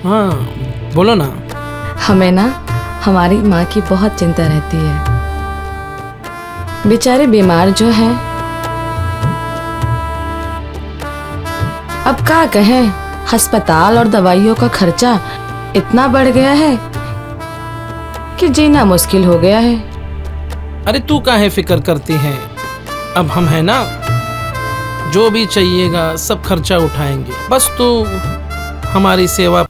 हाँ बोलो ना। हमें ना हमारी माँ की बहुत चिंता रहती है। बेचारे बीमार जो हैं, अब क्या कहें, अस्पताल और दवाइयों का खर्चा इतना बढ़ गया है कि जीना मुश्किल हो गया है। अरे तू काहे फिक्र करती है, अब हम है ना, जो भी चाहिएगा सब खर्चा उठाएंगे, बस तू हमारी सेवा।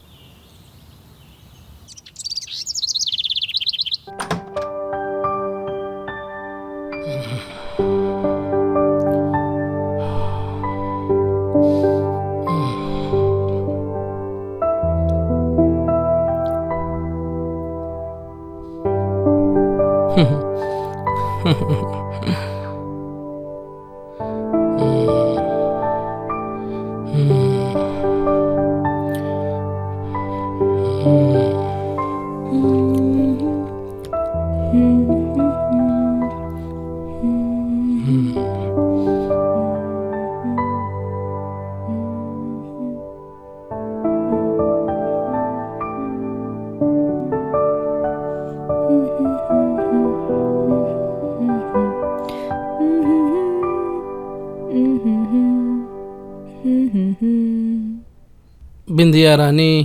बिंदिया रानी।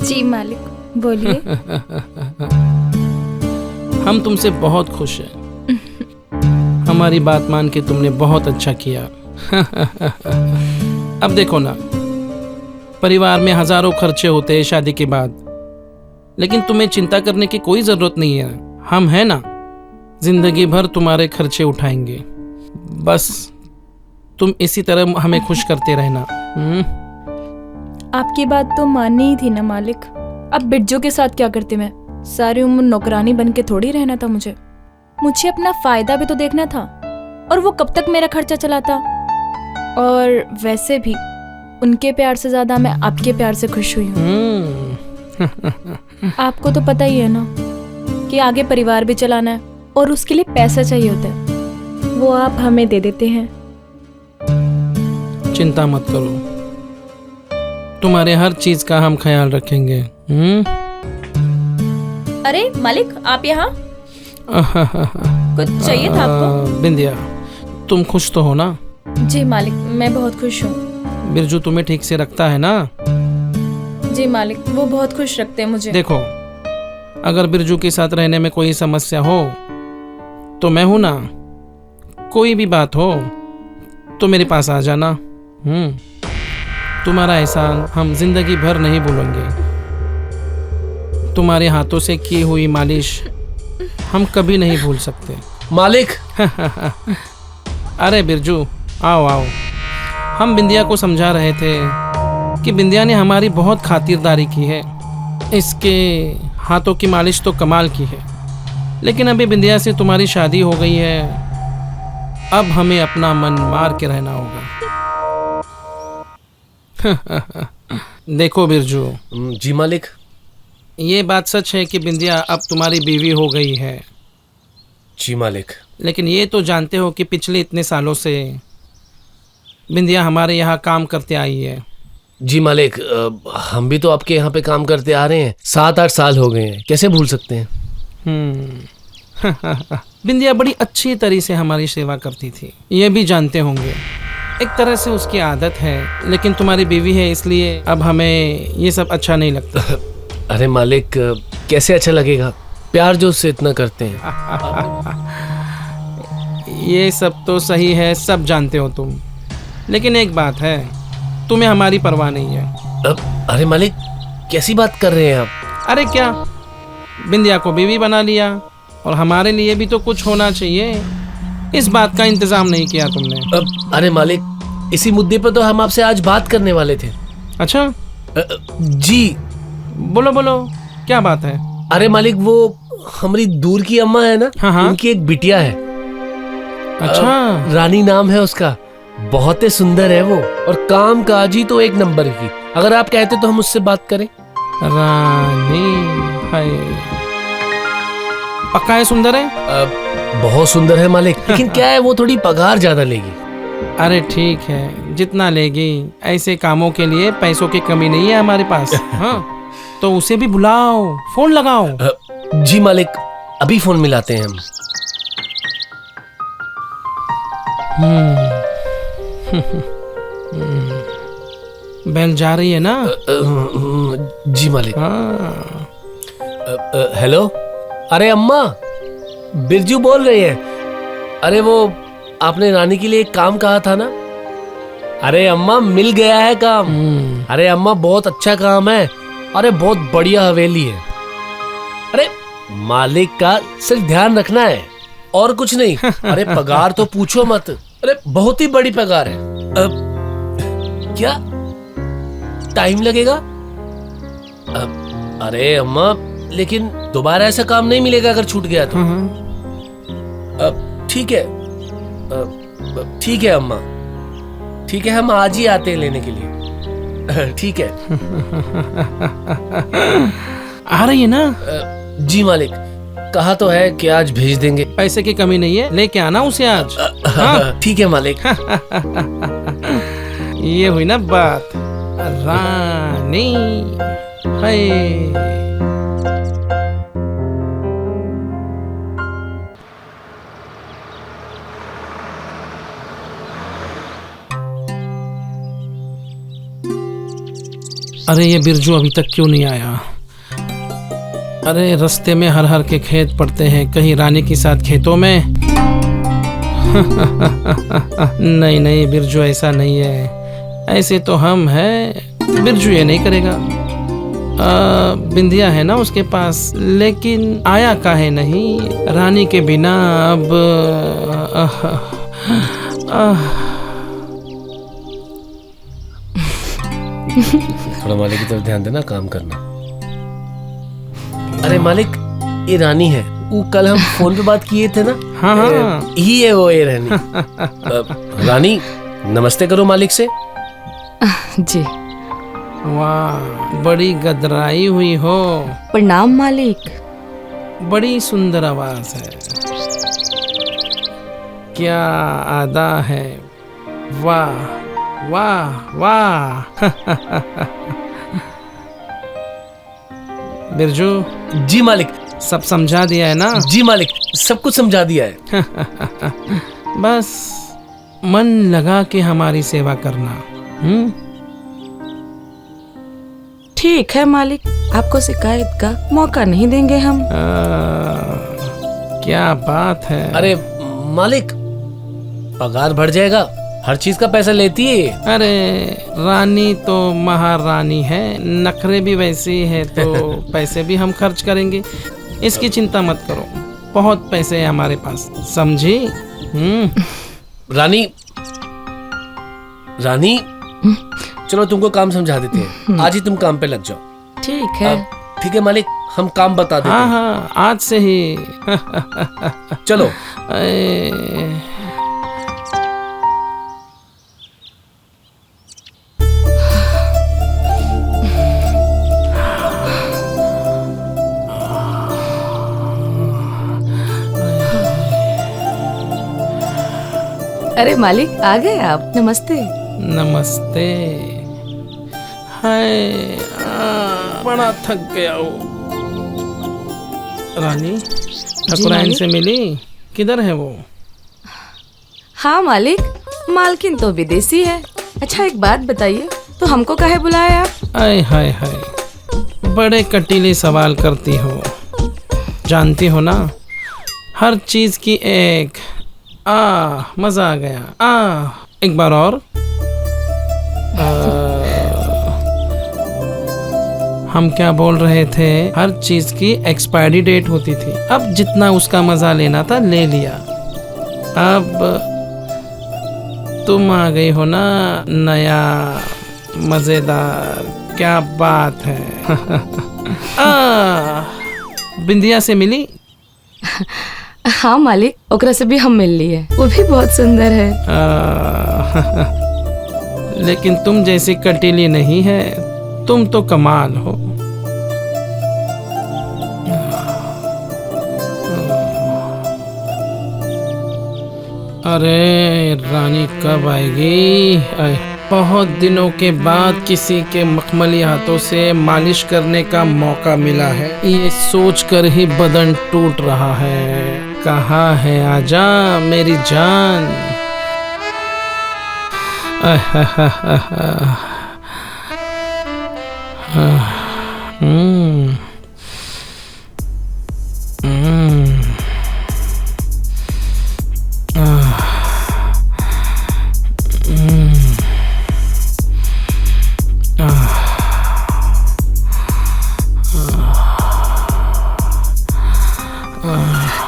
जी मालिक, बोलिए। हम तुमसे बहुत खुश हैं। हमारी बात मान के तुमने बहुत अच्छा किया। अब देखो ना, परिवार में हजारों खर्चे होते हैं शादी के बाद, लेकिन तुम्हें चिंता करने की कोई जरूरत नहीं है। हम है ना, जिंदगी भर तुम्हारे खर्चे उठाएंगे। बस तुम इसी तरह हमें खुश करते रहना। आपकी बात तो माननी ही थी ना मालिक। अब बिट्जो के साथ क्या करती मैं? सारी उम्र नौकरानी बन के थोड़ी रहना था मुझे अपना फायदा भी तो देखना था। और वो कब तक मेरा खर्चा चलाता? और वैसे भी उनके प्यार से ज्यादा मैं आपके प्यार से खुश हुई हूँ। आपको तो पता ही है ना कि आगे परिवार भी चलाना है और उसके लिए पैसा चाहिए होता है, वो आप हमें दे देते हैं। चिंता मत करो, तुम्हारे हर चीज का हम ख्याल रखेंगे। अरे मालिक, आप यहाँ? कुछ चाहिए था आपको? बिंदिया, तुम खुश तो हो ना? जी मालिक, मैं बहुत खुश हूँ। बिरजू तुम्हें ठीक से रखता है ना? जी मालिक, वो बहुत खुश रखते हैं मुझे। देखो, अगर बिरजू के साथ रहने में कोई समस्या हो तो मैं हूं ना। कोई भी बात हो तो मेरे पास आ जाना। तुम्हारा एहसान हम जिंदगी भर नहीं भूलेंगे। तुम्हारे हाथों से की हुई मालिश हम कभी नहीं भूल सकते। मालिक। अरे बिरजू, आओ आओ। हम बिंदिया को समझा रहे थे कि बिंदिया ने हमारी बहुत खातिरदारी की है। इसके हाथों की मालिश तो कमाल की है, लेकिन अभी बिंदिया से तुम्हारी शादी हो गई है। अब हमें अपना मन मार के रहना होगा। देखो बिरजू। जी मालिक। ये बात सच है कि बिंदिया अब तुम्हारी बीवी हो गई है। जी मालिक। लेकिन ये तो जानते हो कि पिछले इतने सालों से बिंदिया हमारे यहाँ काम करते आई है। जी मालिक, हम भी तो आपके यहाँ पे काम करते आ रहे हैं। 7-8 साल हो गए हैं, कैसे भूल सकते हैं। बिंदिया बड़ी अच्छी तरह से हमारी सेवा करती थी, ये भी जानते होंगे। एक तरह से उसकी आदत है, लेकिन तुम्हारी बीवी है इसलिए अब हमें ये सब अच्छा नहीं लगता। अरे मालिक, कैसे अच्छा लगेगा, प्यार जो उससे इतना करते हैं। ये सब तो सही है, सब जानते हो तुम, लेकिन एक बात है, तुम्हें हमारी परवाह नहीं है। अरे मालिक, कैसी बात कर रहे हैं आप? अरे क्या, बिंदिया को बीवी बना लिया और हमारे लिए भी तो कुछ होना चाहिए। इस बात का इंतजाम नहीं किया तुमने। अरे मालिक, इसी मुद्दे पर तो हम आपसे आज बात करने वाले थे। अच्छा? जी। बोलो बोलो, क्या बात है? अरे मालिक, वो हमारी दूर की अम्मा है ना, हाँ। उनकी एक बिटिया है। अच्छा। रानी नाम है उसका। बहुत ही सुंदर है वो, और काम काज ही तो एक नंबर की। अगर आप कहते तो हम उससे बात करें। रानी है? पक्का है सुंदर है? बहुत सुंदर है मालिक, लेकिन क्या है, वो थोड़ी पगार ज्यादा लेगी। अरे ठीक है, जितना लेगी, ऐसे कामों के लिए पैसों की कमी नहीं है हमारे पास। हाँ, तो उसे भी बुलाओ, फोन लगाओ। जी मालिक, अभी फोन मिलाते हैं हम। बेल जा रही है ना? जी मालिक। हाँ। हेलो, अरे अम्मा, बिरजू बोल रही है। अरे वो आपने रानी के लिए एक काम कहा था ना? अरे अम्मा, मिल गया है काम। अरे अम्मा, बहुत अच्छा काम है। अरे बहुत बढ़िया हवेली है। अरे मालिक का सिर्फ ध्यान रखना है और कुछ नहीं। अरे पगार तो पूछो मत। अरे बहुत ही बड़ी पगार है। क्या टाइम लगेगा? अरे अम्मा, लेकिन दोबारा ऐसा काम नहीं मिलेगा अगर छूट गया तो। ठीक है, ठीक है अम्मा, ठीक है, हम आज ही आते हैं लेने के लिए। ठीक है। आ रही है ना? जी मालिक, कहा तो है कि आज भेज देंगे। पैसे की कमी नहीं है, लेके आना उसे आज। हाँ? ठीक है मालिक। ये हुई ना बात, रानी है। अरे ये बिरजू अभी तक क्यों नहीं आया? अरे रास्ते में हर हर के खेत पड़ते हैं, कहीं रानी के साथ खेतों में। नहीं नहीं, बिरजू ऐसा नहीं है। ऐसे तो हम हैं, बिरजू ये नहीं करेगा। बिंदिया है ना उसके पास, लेकिन आया काहे नहीं? रानी के बिना अब थोड़ा मालिक की तरफ ध्यान देना, काम करना। अरे मालिक, ये रानी है। वो कल हम फोन पे बात किए थे ना? हाँ हाँ, ही है वो, ये रानी। रानी, नमस्ते करो मालिक से। जी। वाह, बड़ी गदराई हुई हो। प्रणाम मालिक। बड़ी सुंदर आवाज है, क्या अदा है। वाह वाह वाह। बिरजू, जी मालिक। सब समझा दिया है ना? जी मालिक, सब कुछ समझा दिया है। बस मन लगा के हमारी सेवा करना। ठीक है मालिक, आपको शिकायत का मौका नहीं देंगे हम। क्या बात है। अरे मालिक, पगार बढ़ जाएगा, हर चीज का पैसा लेती है। अरे रानी तो महारानी है, नखरे भी वैसी है, तो पैसे भी हम खर्च करेंगे, इसकी चिंता मत करो। बहुत पैसे हैं हमारे पास, समझी? रानी, रानी, चलो तुमको काम समझा देते हैं। आज ही तुम काम पे लग जाओ। ठीक है। ठीक है मालिक, हम काम बता देते हाँ हैं। हाँ, आज से ही। चलो। अरे मालिक, आ गए आप? नमस्ते। नमस्ते। हाय, बड़ा थक गया हूँ। रानी, ठकुराइन मालिक? से मिली? किधर है वो? हाँ मालिक, मालकिन तो विदेशी है। अच्छा एक बात बताइए, तो हमको काहे बुलाया आप? आय हाय हाय, बड़े कटीले सवाल करती हो। जानती हो ना, हर चीज की एक मजा आ गया। एक बार और। हम क्या बोल रहे थे? हर चीज की एक्सपायरी डेट होती थी, अब जितना उसका मजा लेना था ले लिया। अब तुम आ गई हो ना, नया मजेदार। क्या बात है। बिंदिया से मिली? हाँ मालिक, ओकरा से भी हम मिल लिए, वो भी बहुत सुंदर है। लेकिन तुम जैसी कटीली नहीं है, तुम तो कमाल हो। अरे रानी कब आएगी? बहुत दिनों के बाद किसी के मखमली हाथों से मालिश करने का मौका मिला है। ये सोचकर ही बदन टूट रहा है। कहाँ है आजा मेरी जान?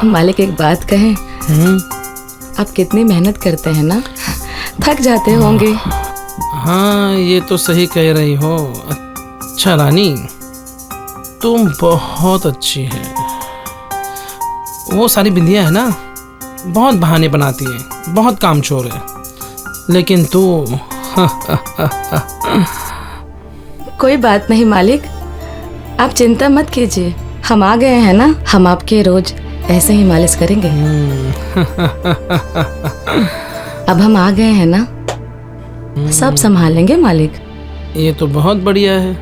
मालिक एक बात कहें? आप कितनी मेहनत करते हैं ना, थक जाते होंगे। हाँ ये तो सही कह रही हो। अच्छा रानी, तुम बहुत अच्छी है। वो सारी बिंदियां है ना, बहुत बहाने बनाती है, बहुत कामचोर है, लेकिन तू कोई बात नहीं मालिक, आप चिंता मत कीजिए। हम आ गए हैं ना, हम आपके रोज ऐसे ही मालिश करेंगे। अब हम आ गए हैं ना, सब संभालेंगे मालिक। ये तो बहुत बढ़िया है।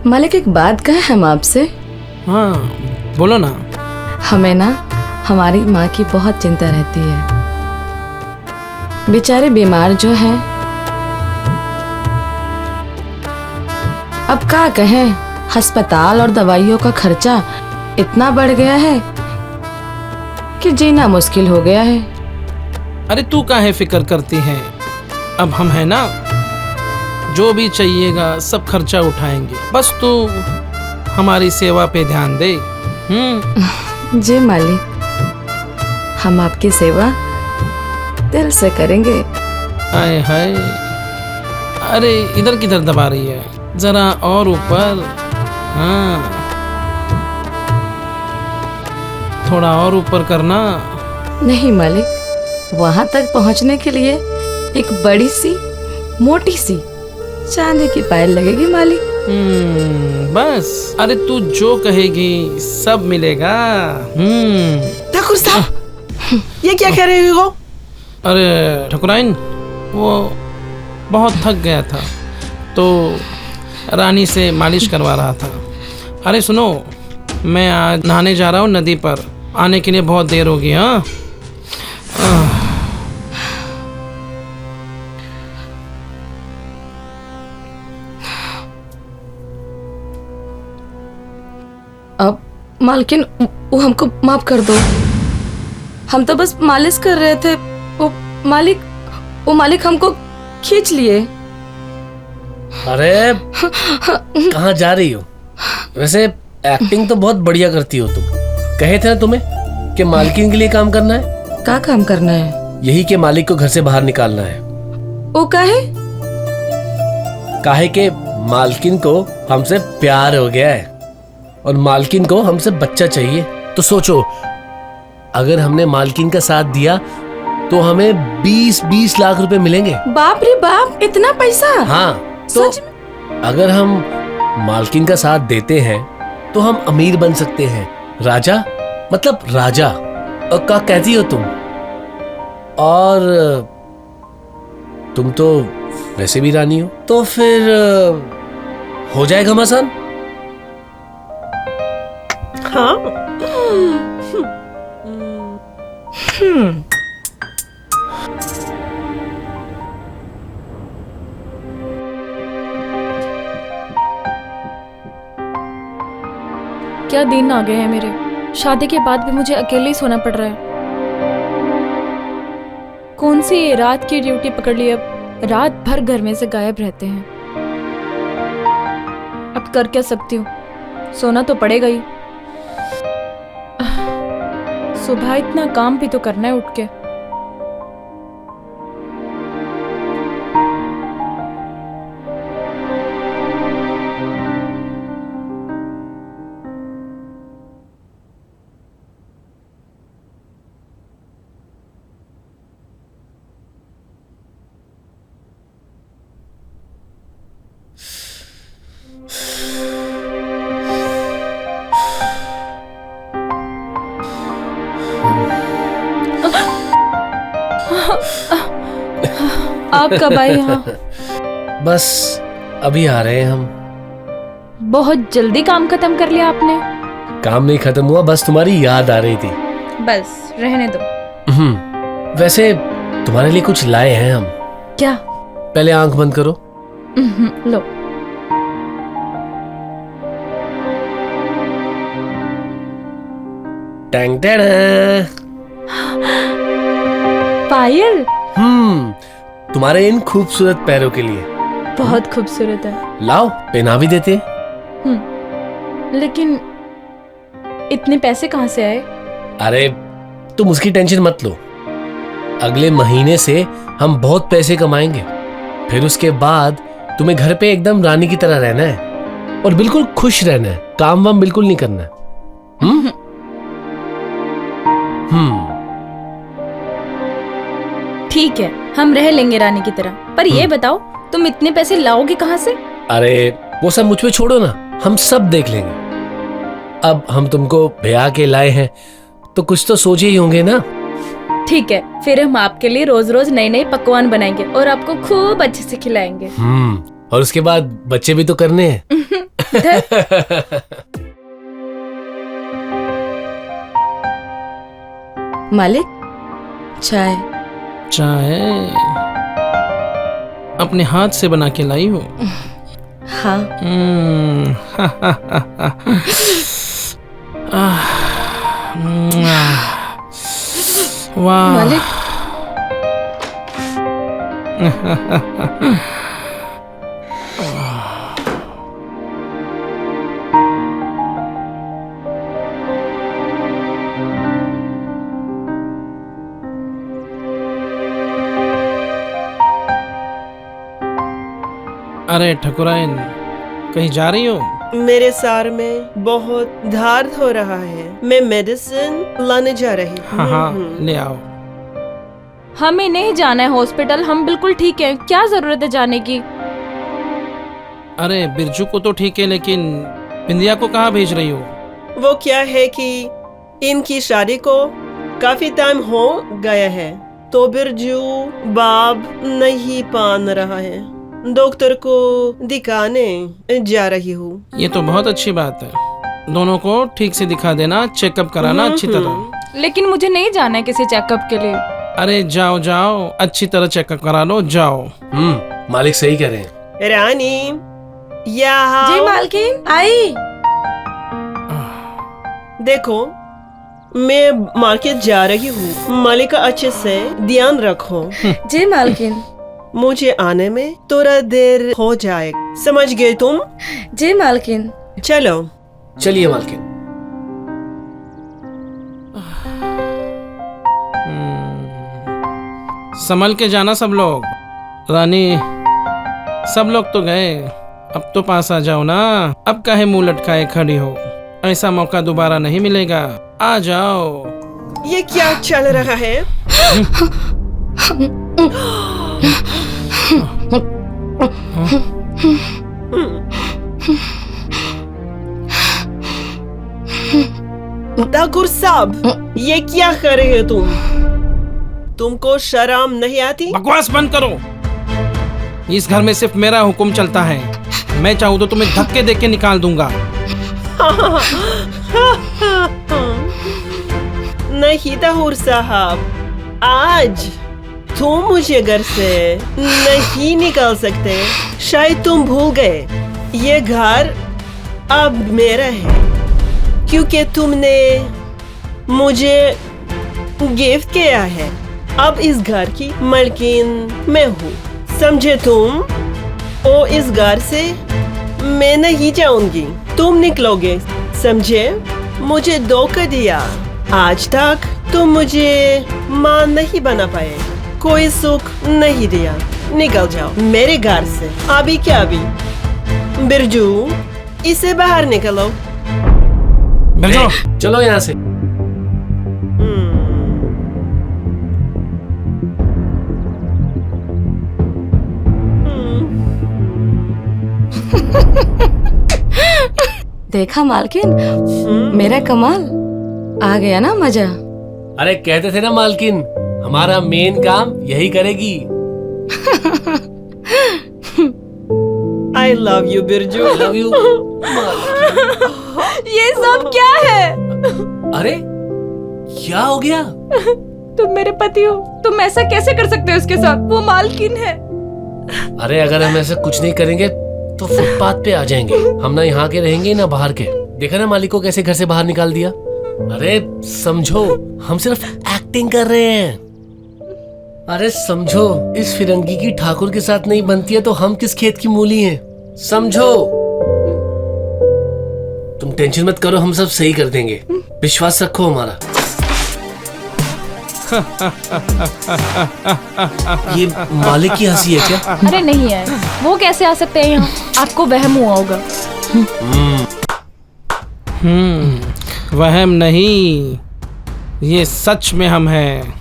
मालिक एक बात कहें हम आपसे? हाँ बोलो ना। हमें ना हमारी माँ की बहुत चिंता रहती है। बेचारे बीमार जो हैं, अब क्या कहें, अस्पताल और दवाइयों का खर्चा इतना बढ़ गया है कि जीना मुश्किल हो गया है। अरे तू काहे फिक्र करती है? अब हम है ना, जो भी चाहिएगा सब खर्चा उठाएंगे, बस तू हमारी सेवा पे ध्यान दे। जी मालिक, हम आपकी सेवा दिल से करेंगे। आए हाय, अरे इधर किधर दबा रही है? जरा और ऊपर। हाँ थोड़ा और ऊपर करना। नहीं मालिक, वहां तक पहुंचने के लिए एक बड़ी सी मोटी सी चांदी की पायल लगेगी मालिक। बस, अरे तू जो कहेगी सब मिलेगा। ठाकुर साहब, ये क्या कह रहे हो? अरे ठकुराइन, वो बहुत थक गया था तो रानी से मालिश करवा रहा था। अरे सुनो, मैं आज नहाने जा रहा हूँ नदी पर, आने के लिए बहुत देर होगी। हाँ अब मालकिन, वो हमको माफ कर दो, हम तो बस मालिश कर रहे थे। वो मालिक हमको खींच लिए। अरे कहाँ जा रही हो? वैसे एक्टिंग तो बहुत बढ़िया करती हो तुम। कहे थे ना तुम्हें कि मालकिन के लिए काम करना है। क्या काम करना है? यही कि मालिक को घर से बाहर निकालना है। वो काहे के मालकिन को हमसे प्यार हो गया है और मालकिन को हमसे बच्चा चाहिए। तो सोचो, अगर हमने मालकिन का साथ दिया तो हमें 20-20 लाख रुपए मिलेंगे। बाप रे बाप, इतना पैसा? हाँ, तो अगर हम मालकिन का साथ देते हैं तो हम अमीर बन सकते हैं। राजा, मतलब राजा। और क्या कहती हो तुम? और तुम तो वैसे भी रानी हो, तो फिर हो जाएगा मसान। हाँ। क्या दिन आ गए हैं मेरे। शादी के बाद भी मुझे अकेले ही सोना पड़ रहा है। कौन सी ये रात की ड्यूटी पकड़ ली। अब रात भर घर में से गायब रहते हैं। अब कर क्या सकती हूँ, सोना तो पड़ेगा ही। सुबह इतना काम भी तो करना है उठ के। आप कब आए यहाँ? बस अभी आ रहे हैं हम। बहुत जल्दी काम खत्म कर लिया आपने। काम नहीं खत्म हुआ, बस तुम्हारी याद आ रही थी। बस रहने दो। वैसे तुम्हारे लिए कुछ लाए हैं हम। क्या? पहले आंख बंद करो। लो। Tang Tang. पायल तुम्हारे इन खूबसूरत पैरों के लिए। बहुत खूबसूरत है। लाओ पहना भी देते हैं। लेकिन इतने पैसे कहाँ से आए? अरे तुम उसकी टेंशन मत लो, अगले महीने से हम बहुत पैसे कमाएंगे। फिर उसके बाद तुम्हें घर पे एकदम रानी की तरह रहना है और बिल्कुल खुश रहना है, काम वाम बिल्कुल नहीं करना है। ठीक है, हम रह लेंगे रानी की तरह। पर ये बताओ, तुम इतने पैसे लाओगे कहाँ से? अरे वो सब मुझ पे छोड़ो ना, हम सब देख लेंगे। अब हम तुमको ब्याह के लाए हैं तो कुछ तो सोचे ही होंगे ना। ठीक है, फिर हम आपके लिए रोज रोज नए नए पकवान बनाएंगे और आपको खूब अच्छे से खिलाएंगे। और उसके बाद बच्चे भी तो करने हैं। मालिक, चाय। चाय अपने हाथ से बना के लाई हो? हाँ। वाह मालिक, अरे ठकुराइन, कहीं जा रही हो? मेरे सर में बहुत दर्द हो रहा है, मैं मेडिसिन लाने जा रही हूँ। हाँ, ले आओ। हमें नहीं जाना है हॉस्पिटल, हम बिल्कुल ठीक हैं। क्या जरूरत है जाने की? अरे बिरजू को तो ठीक है, लेकिन बिंदिया को कहाँ भेज रही हो? वो क्या है कि इनकी शादी को काफी टाइम हो गया है, तो बिरजू बाब नहीं पान रहा है, डॉक्टर को दिखाने जा रही हूँ। ये तो बहुत अच्छी बात है। दोनों को ठीक से दिखा देना, चेकअप कराना अच्छी तरह। लेकिन मुझे नहीं जाना है किसी चेकअप के लिए। अरे जाओ जाओ, अच्छी तरह चेकअप करा लो, जाओ। मालिक सही कह रहे हैं। रानी, यहाँ जी मालकिन, आई। देखो, मैं मार्केट जा रही हूँ, मालिक का अच्छे से ध्यान रखो। जी मालकिन। मुझे आने में थोड़ा देर हो जाए, समझ गए तुम? जी मालकिन। चलो। चलिए मालकिन। संभल के जाना सब लोग। रानी, सब लोग तो गए, अब तो पास आ जाओ ना। अब काहे मुंह लटकाए खड़ी हो? ऐसा मौका दोबारा नहीं मिलेगा, आ जाओ। ये क्या चल रहा है? ठाकुर साहब, ये क्या कर रहे हो तुम? तुमको शर्म नहीं आती? बकवास बंद करो। इस घर में सिर्फ मेरा हुक्म चलता है, मैं चाहूँ तो तुम्हें धक्के देके निकाल दूंगा। नहीं ठाकुर साहब, आज तुम मुझे घर से नहीं निकाल सकते। शायद तुम भूल गए, ये घर अब मेरा है, क्योंकि तुमने मुझे गिफ्ट किया है। अब इस घर की मालकिन मैं हूँ, समझे तुम? ओ इस घर से मैं नहीं जाऊंगी, तुम निकलोगे, समझे? मुझे धोखा दिया, आज तक तुम मुझे मां नहीं बना पाए, कोई सुख नहीं दिया। निकल जाओ मेरे घर से, अभी क्या अभी। बिरजू, इसे बाहर निकलो। बिरजू, चलो यहाँ से। देखा मालकिन, मेरा कमाल, आ गया ना मजा। अरे कहते थे ना मालकिन, हमारा मेन काम यही करेगी। I love you Birju. Love you. ये सब क्या है? अरे क्या हो गया? तुम मेरे पति हो, तुम ऐसा कैसे कर सकते हो उसके साथ? वो मालकिन है। अरे अगर हम ऐसा कुछ नहीं करेंगे तो फुटपाथ पे आ जाएंगे। हम ना यहाँ के रहेंगे ना बाहर के। देखा ना मालिक को कैसे घर से बाहर निकाल दिया। अरे समझो, हम सिर्फ एक्टिंग कर रहे हैं। अरे समझो, इस फिरंगी की ठाकुर के साथ नहीं बनती है तो हम किस खेत की मूली हैं? समझो। तुम टेंशन मत करो, हम सब सही कर देंगे। विश्वास रखो हमारा। ये मालिक की हंसी है क्या? अरे नहीं यार, वो कैसे आ सकते हैं यहाँ? आपको वहम हुआ होगा। वहम नहीं, ये सच में हम हैं।